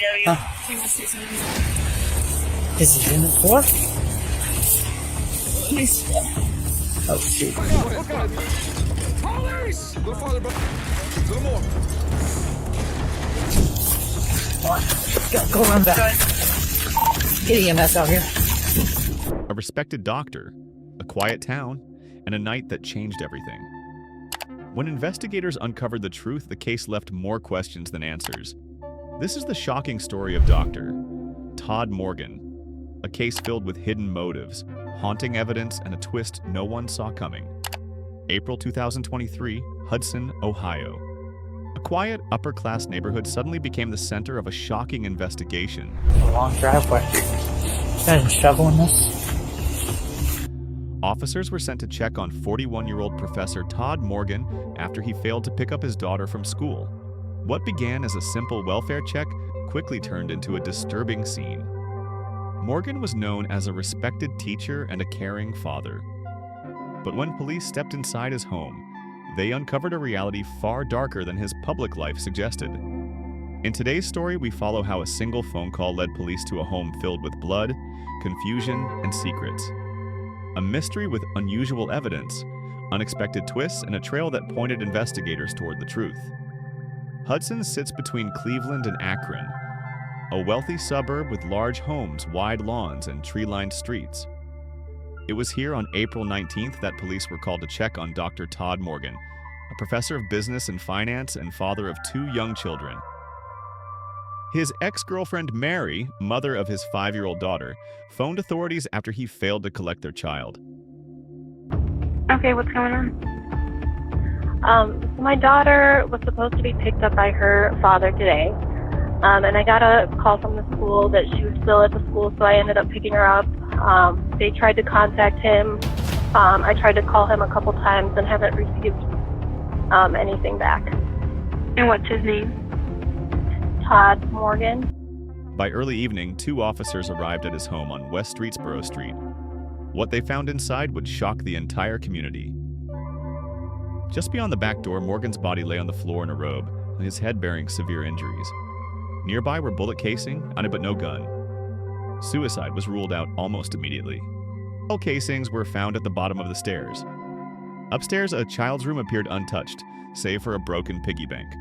area. He wants to say something. Is he in the floor? Oh, shoot. Police! A little farther back. A little more. Go run back. Get EMS out here. A respected doctor, a quiet town, and a night that changed everything. When investigators uncovered the truth, the case left more questions than answers. This is the shocking story of Dr. Todd Morgan, a case filled with hidden motives, haunting evidence, and a twist no one saw coming. April 2023, Hudson, Ohio. A quiet, upper-class neighborhood suddenly became the center of a shocking investigation. A long driveway. Imagine shoveling this. Officers were sent to check on 41-year-old Professor Todd Morgan after he failed to pick up his daughter from school. What began as a simple welfare check quickly turned into a disturbing scene. Morgan was known as a respected teacher and a caring father. But when police stepped inside his home, they uncovered a reality far darker than his public life suggested. In today's story, we follow how a single phone call led police to a home filled with blood, confusion, and secrets. A mystery with unusual evidence, unexpected twists, and a trail that pointed investigators toward the truth. Hudson sits between Cleveland and Akron, a wealthy suburb with large homes, wide lawns, and tree-lined streets. It was here on April 19th that police were called to check on Dr. Todd Morgan, a professor of business and finance and father of 2 young children. His ex-girlfriend Mary, mother of his 5-year-old daughter, phoned authorities after he failed to collect their child. Okay, what's going on? My daughter was supposed to be picked up by her father today, and I got a call from the school that she was still at the school, so I ended up picking her up. They tried to contact him. I tried to call him a couple times and haven't received anything back. And what's his name? Todd Morgan. By early evening, 2 officers arrived at his home on West Streetsboro Street. What they found inside would shock the entire community. Just beyond the back door, Morgan's body lay on the floor in a robe, his head bearing severe injuries. Nearby were bullet casing, but no gun. Suicide was ruled out almost immediately. All casings were found at the bottom of the stairs. Upstairs, a child's room appeared untouched, save for a broken piggy bank.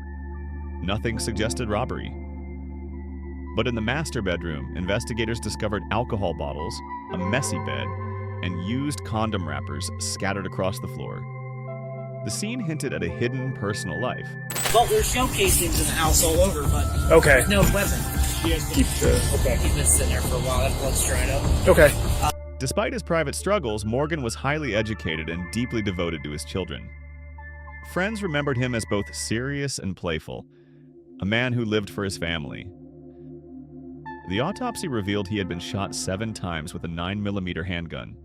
Nothing suggested robbery. But in the master bedroom, investigators discovered alcohol bottles, a messy bed, and used condom wrappers scattered across the floor. The scene hinted at a hidden personal life. Well, there's shell casings in the house all over, but Okay. no weapon. Keep the. Okay. He's been sitting there for a while. That blood's dried up. Okay. Despite his private struggles, Morgan was highly educated and deeply devoted to his children. Friends remembered him as both serious and playful, a man who lived for his family. The autopsy revealed he had been shot 7 times with a 9mm handgun.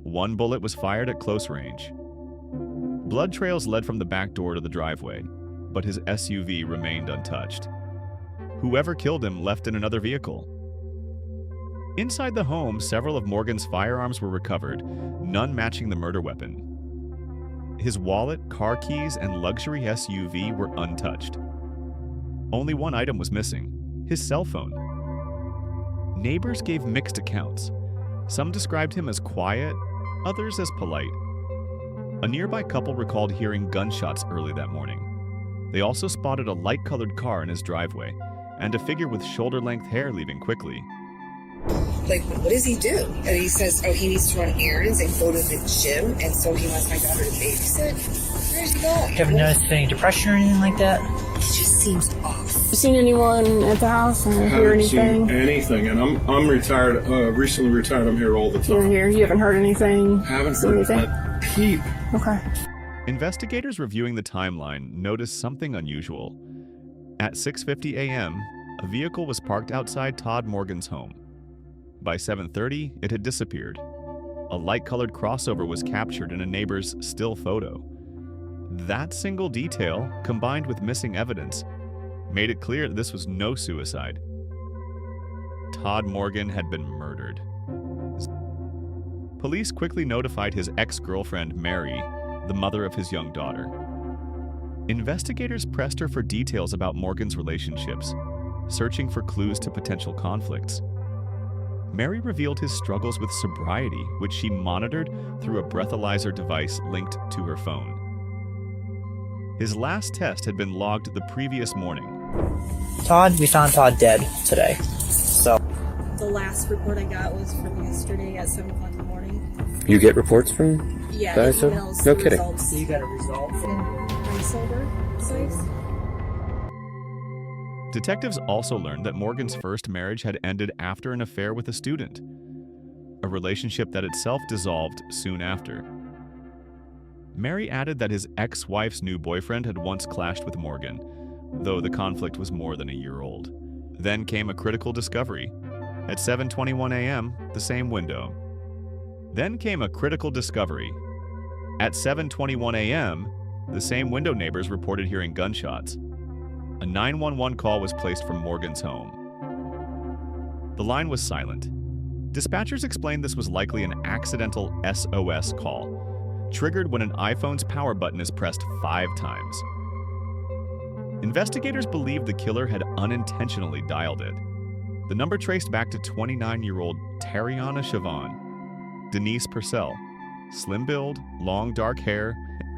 1 bullet was fired at close range. Blood trails led from the back door to the driveway, but his SUV remained untouched. Whoever killed him left in another vehicle. Inside the home, several of Morgan's firearms were recovered, none matching the murder weapon. His wallet, car keys, and luxury SUV were untouched. Only one item was missing: his cell phone. Neighbors gave mixed accounts. Some described him as quiet, others as polite. A nearby couple recalled hearing gunshots early that morning. They also spotted a light-colored car in his driveway, and a figure with shoulder-length hair leaving quickly. Like, what does he do? And he says, oh, he needs to run errands and go to the gym, and so he wants my daughter to babysit. Where's he going? You haven't noticed any depression or anything like that? It just seems off. Seen anyone at the house or hear Haven't seen anything? anything, and I'm retired. Recently retired. I'm here all the You're time. here. You haven't heard anything? Haven't Seen heard anything? a peep. Okay. Investigators reviewing the timeline noticed something unusual. At 6:50 a.m., a vehicle was parked outside Todd Morgan's home. By 7:30, it had disappeared. A light-colored crossover was captured in a neighbor's still photo. That single detail, combined with missing evidence, made it clear that this was no suicide. Todd Morgan had been murdered. Police quickly notified his ex-girlfriend, Mary, the mother of his young daughter. Investigators pressed her for details about Morgan's relationships. searching for clues to potential conflicts. Mary revealed his struggles with sobriety, which she monitored through a breathalyzer device linked to her phone. His last test had been logged the previous morning. We found Todd dead today. So The last report I got was from yesterday at 7 o'clock in the morning. You get reports from Yeah, guys? it emails No the kidding. results. you got a result from My silver size. Detectives also learned that Morgan's first marriage had ended after an affair with a student, a relationship that itself dissolved soon after. Mary added that his ex-wife's new boyfriend had once clashed with Morgan, though the conflict was more than a year old. Then came a critical discovery. At 7:21 a.m., the same window. Then came a critical discovery. At 7:21 a.m., the same window neighbors reported hearing gunshots. A 911 call was placed from Morgan's home. The line was silent. Dispatchers explained this was likely an accidental SOS call, triggered when an iPhone's power button is pressed 5 times. Investigators believe the killer had unintentionally dialed it. The number traced back to 29-year-old Tariana Siobhan, Denise Purcell, slim build, long dark hair,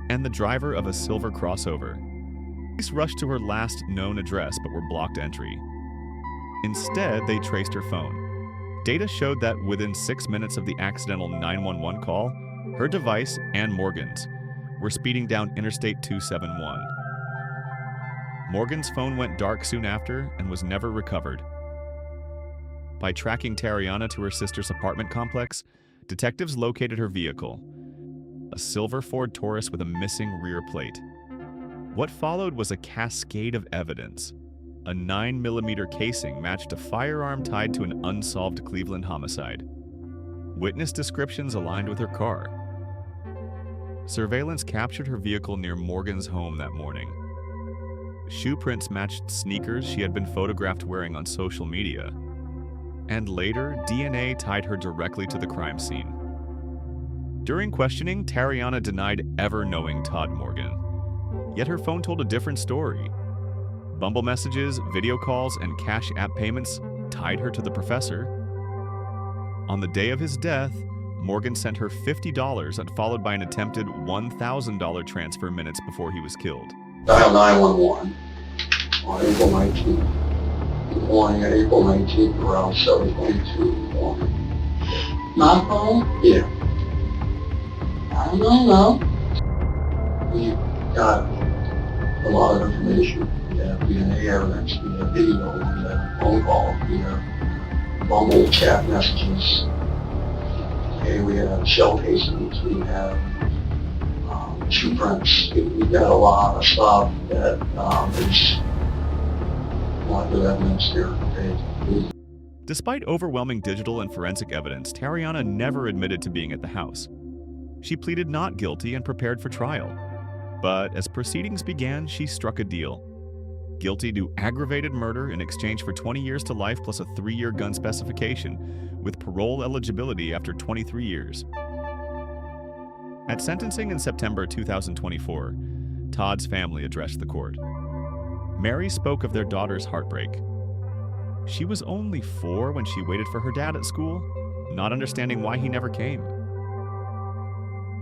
and the driver of a silver crossover. Police rushed to her last known address but were blocked entry. Instead, they traced her phone. Data showed that within 6 minutes of the accidental 911 call, her device and Morgan's were speeding down Interstate 271. Morgan's phone went dark soon after and was never recovered. By tracking Tariana to her sister's apartment complex, detectives located her vehicle, a silver Ford Taurus with a missing rear plate. What followed was a cascade of evidence. A 9mm casing matched a firearm tied to an unsolved Cleveland homicide. Witness descriptions aligned with her car. Surveillance captured her vehicle near Morgan's home that morning. Shoe prints matched sneakers she had been photographed wearing on social media. And later, DNA tied her directly to the crime scene. During questioning, Tariana denied ever knowing Todd Morgan. Yet her phone told a different story. Bumble messages, video calls, and Cash App payments tied her to the professor. On the day of his death, Morgan sent her $50 and followed by an attempted $1,000 transfer minutes before he was killed. Dial 911 on April 19th. In the morning at April 19th around 7:22 in the morning. My phone? Yeah. I don't know. We got a lot of information. We have DNA evidence, we have video, we have phone calls, we have Bumble chat messages. Okay, we have shell casings, we have shoe prints. We've got a lot of stuff that is a lot of evidence here. Okay. Despite overwhelming digital and forensic evidence, Tariana never admitted to being at the house. She pleaded not guilty and prepared for trial. But as proceedings began, she struck a deal. Guilty to aggravated murder in exchange for 20 years to life plus a 3-year gun specification, with parole eligibility after 23 years. At sentencing in September 2024, Todd's family addressed the court. Mary spoke of their daughter's heartbreak. She was only 4 when she waited for her dad at school, not understanding why he never came.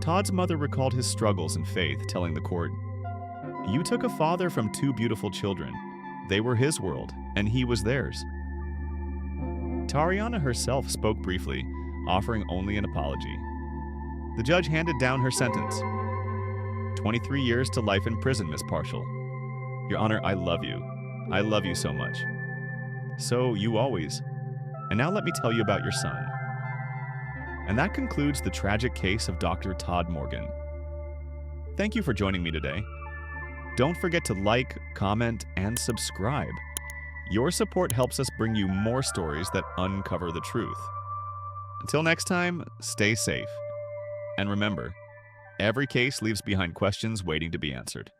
Todd's mother recalled his struggles and faith, telling the court, "You took a father from 2 beautiful children. They were his world, and he was theirs." Tariana herself spoke briefly, offering only an apology. The judge handed down her sentence. 23 years to life in prison, Miss Partial. Your Honor, I love you. I love you so much. So you always. And now let me tell you about your son. And that concludes the tragic case of Dr. Todd Morgan. Thank you for joining me today. Don't forget to like, comment, and subscribe. Your support helps us bring you more stories that uncover the truth. Until next time, stay safe. And remember, every case leaves behind questions waiting to be answered.